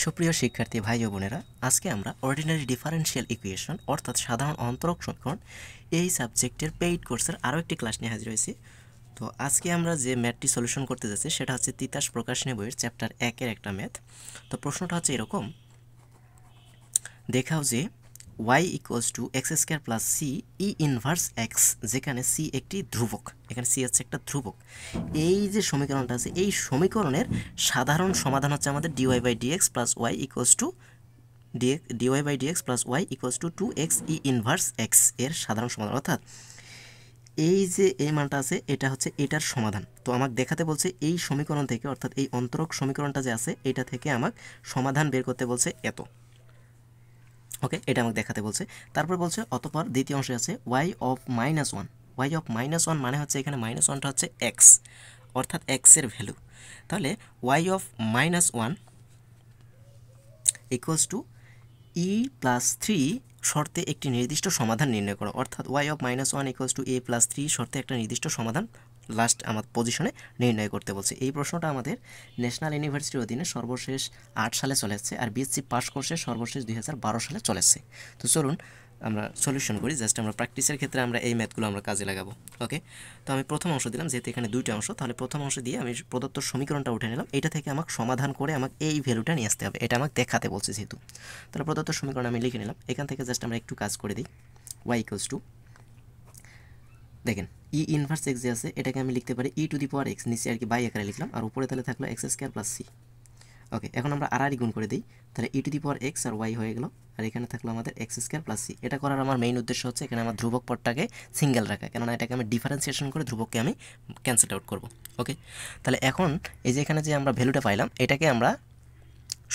সুপ্রিয় শিক্ষার্থী ভাই ও বোনেরা, আজকে আমরা অর্ডিনারি ডিফারেনশিয়াল ইকুয়েশন অর্থাৎ সাধারণ অন্তরক সমীকরণ এই সাবজেক্টের পেইড কোর্সের আরও একটি ক্লাস নিয়ে হাজির হয়েছি। তো আজকে আমরা যে ম্যাথটি সলিউশন করতে যাচ্ছি সেটা হচ্ছে তিতাস প্রকাশনী বইয়ের চ্যাপ্টার 1-এর একটা ম্যাথ। তো প্রশ্নটা হচ্ছে এরকম, দেখাও যে y equals to x square plus c e inverse x, যেখানে সি একটি ধ্রুবক, এখানে সি হচ্ছে একটা ধ্রুবক। এই যে সমীকরণটা আছে এই সমীকরণের সাধারণ সমাধান হচ্ছে আমাদের d y by d x plus y equals to d y by d x plus y equals to 2x e inverse x এর সাধারণ সমাধান। অর্থাৎ এই যে এই মানটা আছে এটা হচ্ছে এটার সমাধান। তো আমাকে দেখাতে বলছে এই সমীকরণ থেকে, অর্থাৎ এই অন্তরক সমীকরণটা যে আছে এটা থেকে আমাকে সমাধান বের করতে বলছে এত। ওকে, এটা আমাকে দেখাতে বলছে। তারপর বলছে অতঃপর দ্বিতীয় অংশে আছে y অফ -1। y অফ -1 মানে হচ্ছে এখানে -1টা হচ্ছে x, অর্থাৎ x এর ভ্যালু। তাহলে y of -1 equals two e plus 3 শর্তে একটি নির্দিষ্ট সমাধান নির্ণয় করো। অর্থাৎ y of -1 equals two a plus 3 শর্তে একটা নির্দিষ্ট সমাধান লাস্ট আমার পজিশনে নির্ণয় করতে বলছে। এই প্রশ্নটা আমাদের ন্যাশনাল ইউনিভার্সিটির অধীনে সর্বশেষ 8 সালে চলে আসছে, আর বিএসসি পাস কোর্সে সর্বশেষ 2012 সালে চলে আসছে। তো চলুন আমরা সলিউশন করি। জাস্ট আমরা প্র্যাকটিসের ক্ষেত্রে আমরা এই ম্যাথগুলো আমরা কাজে লাগাবো। ওকে, তো আমি প্রথম অংশ দিলাম, যেহেতু এখানে দুইটা অংশ, তাহলে প্রথম অংশ দিয়ে আমি প্রদত্ত সমীকরণটা উঠে নিলাম। এটা থেকে আমাকে সমাধান করে আমাকে এই ভ্যালুটা নিয়ে আসতে হবে, এটা আমাকে দেখাতে বলছে যেহেতু। তাহলে প্রদত্ত সমীকরণ আমি লিখে নিলাম। এখান থেকে জাস্ট আমরা একটু কাজ করে দিই। y ইকুয়ালস টু, দেখেন ই ইনভার্স এক্স যে আছে এটাকে আমি লিখতে পারি ই টু দি পাওয়ার এক্স, নিচে আর কি বাই আকারে লিখলাম, আর উপরে তাহলে থাকলো x square plus c. Okay, এখন আমরা আর গুণ করে দিই, তাহলে e to the power x আর ওয়াই হয়ে গেল, আর এখানে থাকলো আমাদের এক্স স্কোয়ার প্লাস সি। এটা করার আমার মেইন উদ্দেশ্য হচ্ছে এখানে আমার ধ্রুবক পদটাকে সিঙ্গেল রাখা, কেননা এটাকে আমি ডিফারেন্সিয়েশন করে ধ্রুবককে আমি ক্যান্সেল আউট করব। ওকে, তাহলে এখন এই যে এখানে যে আমরা ভ্যালুটা পাইলাম এটাকে আমরা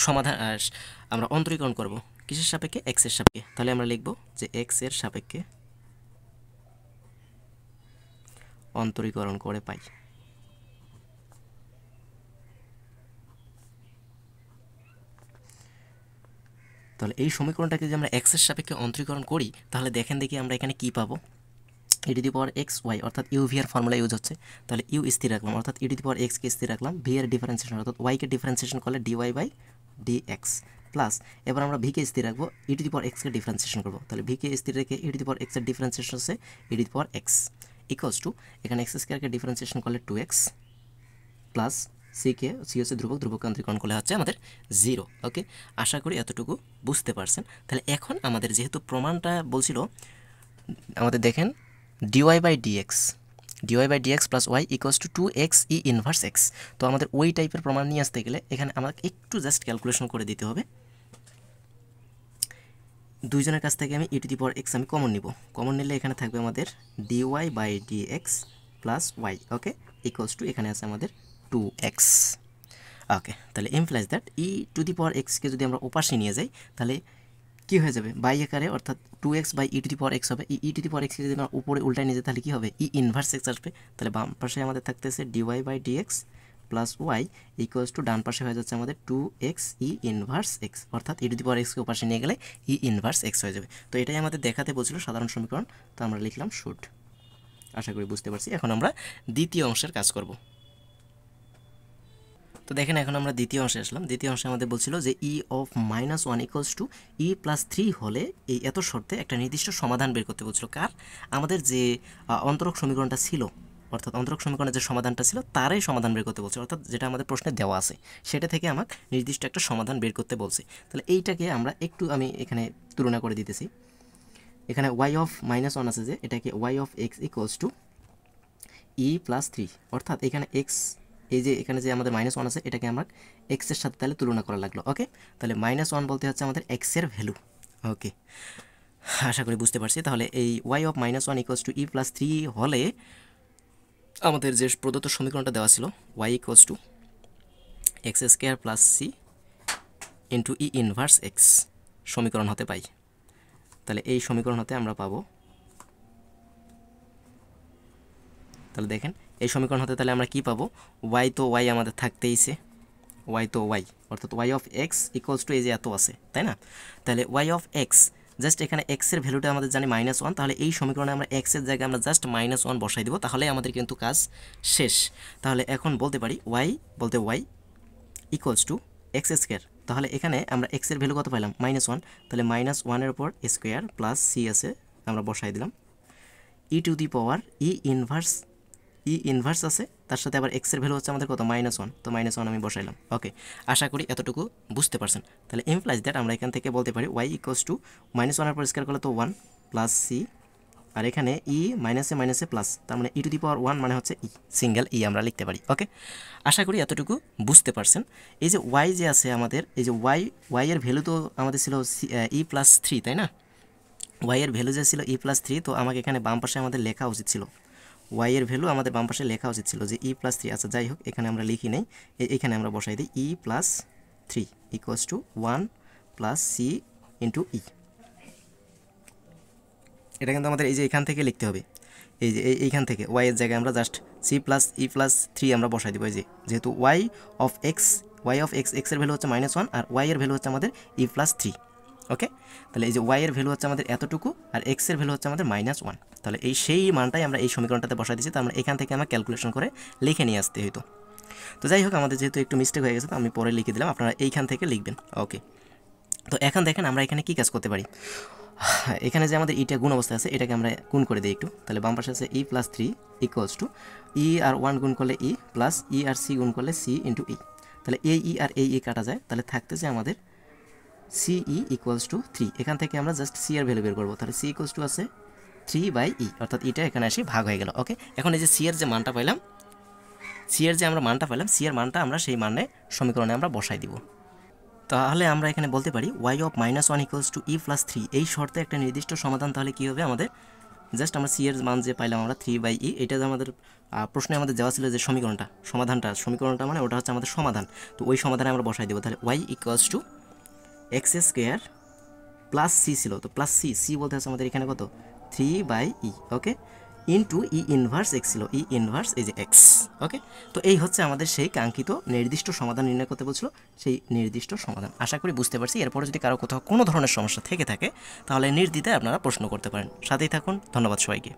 সমাধান আমরা অন্তরীকরণ করব কিসের সাপেক্ষে? এক্স এর সাপেক্ষে। তাহলে আমরা লিখব যে এক্স এর সাপেক্ষে অন্তরীকরণ করে পাই। তাহলে এই সমীকরণটাকে যদি আমরা এক্স এর সাপেক্ষে অন্তরীকরণ করি তাহলে দেখেন দেখি আমরা এখানে কি পাবো। E to the power x y, অর্থাৎ ইউ ভি এর ফর্মুলা ইউজ হচ্ছে। তাহলে ইউ স্থির রাখলাম, অর্থাৎ ই টু দি পাওয়ার এক্স কে স্থির রাখলাম, ভি এর ডিফারেন্সিয়েশন অর্থাৎ ওয়াই কে ডিফারেন্সিয়েশন করলে ডিওয়াই বাই ডিএক্স প্লাস, এবার আমরা ভি কে স্থির রাখবো, e to the power x কে ডিফারেন্সিয়েশন করবো। তাহলে ভি কে স্থির রেখে e to the power x এর ডিফারেন্সিয়েশন হচ্ছে e to the power x equals to, এখানে এক্স স্কোয়ারকে ডিফারেন্সিয়েশন করলে 2x প্লাস সি হচ্ছে ধ্রুবক, ধ্রুবক অন্তরীকরণ করলে হচ্ছে আমাদের 0। ওকে, আশা করি এতটুকু বুঝতে পারছেন। তাহলে এখন আমাদের যেহেতু প্রমাণটা বলছিল আমাদের, দেখেন d y by d x plus y equals to 2x e inverse x. তো আমাদের ওই টাইপের প্রমাণ নিয়ে আসতে গেলে এখানে আমাকে একটু জাস্ট ক্যালকুলেশন করে দিতে হবে। দুইজনের কাছ থেকে আমি e to the power x আমি কমন নিব, কমন নিলে এখানে থাকবে আমাদের d y by d x plus y. Okay, equals to এখানে আছে আমাদের 2x। ওকে, তাহলে implies that e to the power এক্সকে যদি আমরা ওপাশে নিয়ে যাই তাহলে কী হয়ে যাবে, বাই আকারে, অর্থাৎ 2x by e to the power x হবে। ই টু দি পাওয়ার এক্সকে যদি আমরা উপরে উল্টায় নিয়ে যাই তাহলে কী হবে, ই ইনভার্স এক্স আসবে। তাহলে বাম পাশে আমাদের থাকতেছে d y by d x plus y equals to, ডান পাশে হয়ে যাচ্ছে আমাদের 2x ই ইনভার্স এক্স, অর্থাৎ ই টু দি পাওয়ার এক্সকে ওপাশে নিয়ে গেলে ই ইনভার্স এক্স হয়ে যাবে। তো এটাই আমাদের দেখাতে বলছিল সাধারণ সমীকরণ, তো আমরা লিখলাম শুড। আশা করি বুঝতে পারছি। এখন আমরা দ্বিতীয় অংশের কাজ করব। তো দেখেন এখন আমরা দ্বিতীয় অংশে আসলাম। দ্বিতীয় অংশে আমাদের বলছিল যে ই of -1 equals to e plus 3 হলে এই এত শর্তে একটা নির্দিষ্ট সমাধান বের করতে বলছিল। কার? আমাদের যে অন্তরক সমীকরণটা ছিল, অর্থাৎ অন্তরক সমীকরণের যে সমাধানটা ছিল তারই সমাধান বের করতে বলছে, অর্থাৎ যেটা আমাদের প্রশ্নে দেওয়া আছে সেটা থেকে আমাকে নির্দিষ্ট একটা সমাধান বের করতে বলছে। তাহলে এইটাকে আমরা একটু আমি এখানে তুলনা করে দিতেছি। এখানে ওয়াই অফ -1 আছে, যে এটাকে y of x equals to e plus 3, অর্থাৎ এখানে এক্স, এই যে এখানে যে আমাদের -1 আছে এটাকে আমরা এক্সের সাথে তাহলে তুলনা করা লাগলো। ওকে, তাহলে -1 বলতে হচ্ছে আমাদের এক্সের ভ্যালু। ওকে, আশা করি বুঝতে পারছি। তাহলে এই y of -1 equals to e plus 3 হলে আমাদের যে প্রদত্ত সমীকরণটা দেওয়া ছিল y equals to x square plus c into e inverse x সমীকরণ হতে পাই। তাহলে এই সমীকরণ হতে আমরা পাবো, তাহলে দেখেন এই সমীকরণ হতে তাহলে আমরা কি পাবো, ওয়াই তো ওয়াই আমাদের থাকতেইছে, ওয়াই তো ওয়াই, অর্থাৎ y of x equals to এই যে এত আছে, তাই না? তাহলে ওয়াই অফ এক্স, জাস্ট এখানে এক্সের ভ্যালুটা আমাদের জানি -1, তাহলে এই সমীকরণে আমরা এক্সের জায়গায় আমরা জাস্ট -1 বসাই দেবো, তাহলে আমাদের কিন্তু কাজ শেষ। তাহলে এখন বলতে পারি ওয়াই বলতে y equals to x square তাহলে এখানে আমরা x এর ভ্যালু কত পাইলাম -1, তাহলে -1 এর উপর স্কোয়ার প্লাস c আছে আমরা বসাই দিলাম, ই to the power E inverse আছে, তার সাথে আবার x এর ভ্যালু হচ্ছে আমাদের কত -1, তো -1 আমি বসাইলাম। ওকে, আশা করি এতটুকু বুঝতে পারছেন। তাহলে ইমপ্লাইজ দ্যাট আমরা এখান থেকে বলতে পারি y -1 এর পর স্কোয়ার করলে তো 1 প্লাস c, আর এখানে ই মাইনাসে প্লাস, তার মানে ই টু দি পাওয়ার 1 মানে হচ্ছে ই, সিঙ্গেল ই আমরা লিখতে পারি। ওকে, আশা করি এতটুকু বুঝতে পারছেন। এই যে ওয়াই যে আছে আমাদের, এই যে ওয়াই এর ভ্যালু তো আমাদের ছিল e+3, তাই না? ওয়াই এর ভ্যালু যে ছিল e+3, তো আমাকে এখানে বাম পাশে আমাদের লেখা উচিত ছিল, ওয়াই এর ভ্যালু আমাদের বাম পাশে লেখা উচিত ছিল যে e+3। আচ্ছা যাই হোক, এখানে আমরা লিখি নেই, এখানে আমরা বসাই দিই e+3 = 1 + c * e। এটা কিন্তু আমাদের এই যে এখান থেকে লিখতে হবে, এই যে এইখান থেকে ওয়াই এর জায়গায় আমরা জাস্ট c+e+3 আমরা বসাই দিব। এই যে যেহেতু y of x এর ভ্যালু হচ্ছে -1 আর y এর ভ্যালু হচ্ছে আমাদের e+3। ওকে, তাহলে এই যে y এর ভ্যালু হচ্ছে আমাদের এতটুকু আর x এর ভ্যালু হচ্ছে আমাদের -1, তাহলে এই সেই মানটাই আমরা এই সমীকরণটাতে বসাই দিয়েছি। তার মানে এখান থেকে আমরা ক্যালকুলেশন করে লিখে নিয়ে আসতে হইতো। তো যাই হোক, আমাদের যেহেতু একটু মিস্টেক হয়ে গেছে, তো আমি পরে লিখে দিলাম, আপনারা এইখান থেকে লিখবেন। ওকে, তো এখন দেখেন আমরা এখানে কি কাজ করতে পারি। এখানে যে আমাদের ইটা গুণ অবস্থায় আছে, এটাকে আমরা গুণ করে দিই একটু। তাহলে বাম পাশে আছে e+3 = e আর 1 গুণ করলে e প্লাস e আর c গুণ করলে c * e। তাহলে এই e আর এই e কাটা যায়, তাহলে থাকতেছে আমাদের ce = 3। এখান থেকে আমরা জাস্ট c এর ভ্যালু বের করবো। তাহলে c = আছে 3/e, অর্থাৎ এটা এখানে এসে ভাগ হয়ে গেল। ওকে, এখন এই যে c এর যে মানটা পাইলাম, c এর মানটা আমরা সেই মানে সমীকরণে আমরা বসাই দিব। তাহলে আমরা এখানে বলতে পারি y of -1 = e+3, এই শর্তে একটা নির্দিষ্ট সমাধান। তাহলে কী হবে আমাদের, জাস্ট আমরা c এর মান যে পাইলাম আমরা 3/e, এটা যে আমাদের প্রশ্নে আমাদের দেওয়া ছিল যে সমীকরণটা মানে ওটা হচ্ছে আমাদের সমাধান, তো ওই সমাধানে আমরা বসাই দেবো। তাহলে y = x² প্লাস c ছিল, তো প্লাস c বলতে হচ্ছে আমাদের এখানে কত 3/e। ওকে, ইন্টু ই ইনভার্স x ছিল, ই ইনভার্স এই যে x। ওকে, তো এই হচ্ছে আমাদের সেই কাঙ্ক্ষিত নির্দিষ্ট সমাধান নির্ণয় করতে বলছিল, সেই নির্দিষ্ট সমাধান। আশা করি বুঝতে পারছি। এরপরে যদি কারো কোথাও কোনো ধরনের সমস্যা থেকে থাকে, তাহলে নির্দ্বিধায় আপনারা প্রশ্ন করতে পারেন। সাথেই থাকুন, ধন্যবাদ সবাইকে।